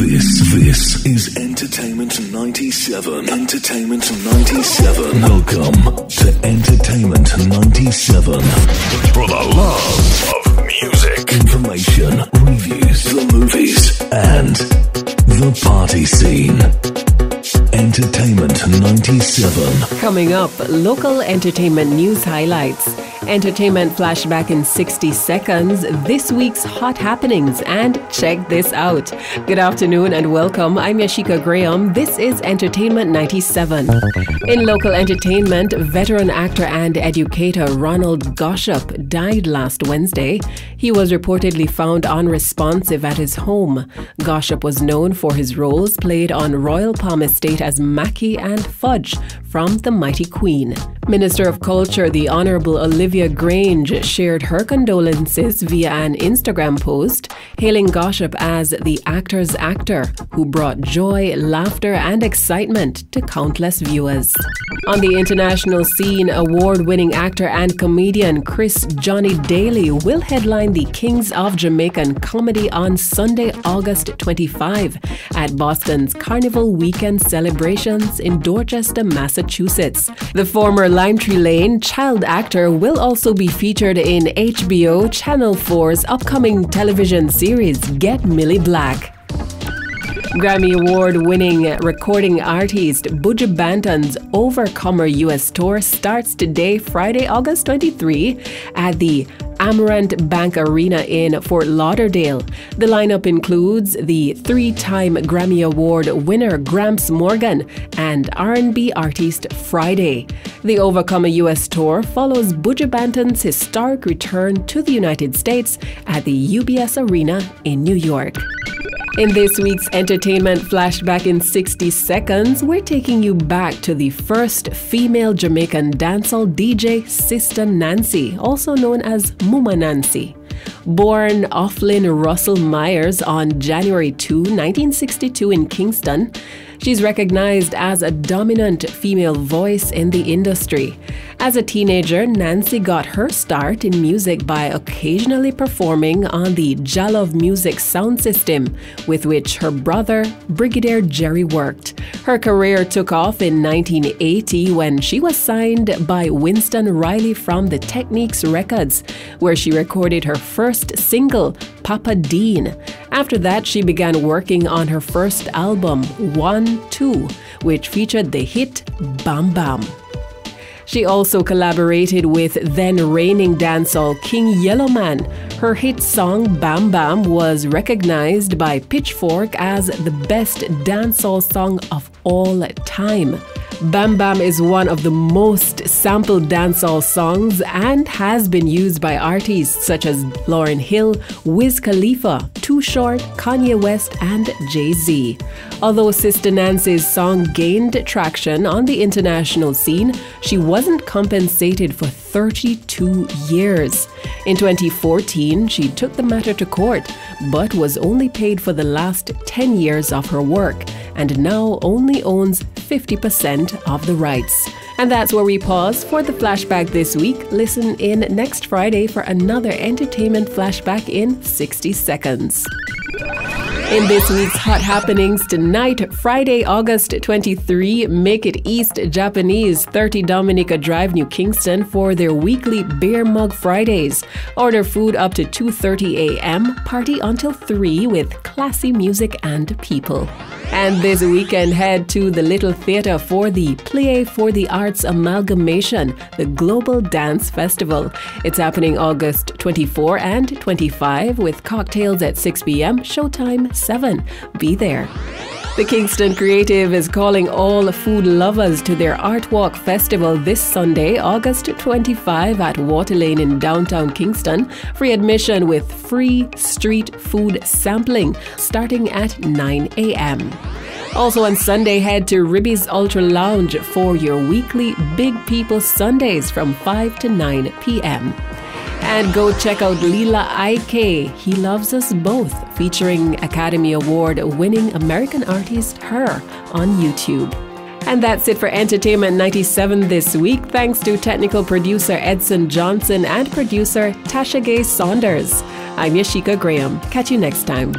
This is Entertainment 97. Entertainment 97. Welcome to Entertainment 97. For the love of music, information, reviews, the movies, and the party scene. Entertainment 97. Coming up, local entertainment news highlights, entertainment flashback in 60 seconds, this week's hot happenings, and check this out. Good afternoon and welcome. I'm Yashika Graham. This is Entertainment 97. In local entertainment, veteran actor and educator Ronald Goshop died last Wednesday. He was reportedly found unresponsive at his home. Goshop was known for his roles played on Royal Palm Estate as Mackie and Fudge from The Mighty Queen. Minister of Culture, the Honourable Olivia Grange, shared her condolences via an Instagram post, hailing Goshop as the actor's actor who brought joy, laughter and excitement to countless viewers. On the international scene, award-winning actor and comedian Chris Johnny Daley will headline the Kings of Jamaican comedy on Sunday, August 25 at Boston's Carnival weekend celebrations in Dorchester, Massachusetts. The former Lime Tree Lane child actor will also be featured in HBO Channel 4's upcoming television series Get Millie Black. Grammy-award-winning recording artist Buju Banton's Overcomer US tour starts today, Friday, August 23, at the Amerant Bank Arena in Fort Lauderdale. The lineup includes the three-time Grammy Award winner Gramps Morgan and R&B artist Fridayy. The Overcomer US tour follows Buju Banton's historic return to the United States at the UBS Arena in New York. In this week's entertainment flashback in 60 seconds, we're taking you back to the first female Jamaican dancehall DJ, Sister Nancy, also known as Muma Nancy. Born Offlyn Russell Myers on January 2, 1962 in Kingston, she's recognized as a dominant female voice in the industry. As a teenager, Nancy got her start in music by occasionally performing on the Jalove Music sound system, with which her brother, Brigadier Jerry, worked. Her career took off in 1980 when she was signed by Winston Riley from the Techniques Records, where she recorded her first single, Papa Dean. After that, she began working on her first album, 1-2, which featured the hit Bam Bam. She also collaborated with then-reigning dancehall King Yellowman. Her hit song Bam Bam was recognized by Pitchfork as the best dancehall song of all time. Bam Bam is one of the most sampled dancehall songs and has been used by artists such as Lauryn Hill, Wiz Khalifa, Too Short, Kanye West, and Jay-Z. Although Sister Nancy's song gained traction on the international scene, she wasn't compensated for 32 years. In 2014, she took the matter to court, but was only paid for the last 10 years of her work, and now only owns 50% of the rights. And that's where we pause for the flashback this week. Listen in next Friday for another entertainment flashback in 60 seconds. In this week's Hot Happenings tonight, Friday, August 23, Make It East Japanese 30 Dominica Drive, New Kingston for their weekly Beer Mug Fridays. Order food up to 2:30 a.m., party until 3 with classy music and people. And this weekend, head to the Little Theatre for the Play for the Arts Amalgamation, the Global Dance Festival. It's happening August 24 and 25 with cocktails at 6 p.m., showtime 7. Be there. The Kingston Creative is calling all food lovers to their Art Walk Festival this Sunday, August 25 at Water Lane in downtown Kingston. Free admission with free street food sampling starting at 9 a.m. Also on Sunday, head to Ribby's Ultra Lounge for your weekly Big People Sundays from 5 to 9 p.m. And go check out Lila IK, He Loves Us Both, featuring Academy Award-winning American artist Her on YouTube. And that's it for Entertainment 97 this week. Thanks to technical producer Edson Johnson and producer Tasha Gay Saunders. I'm Yashika Graham. Catch you next time.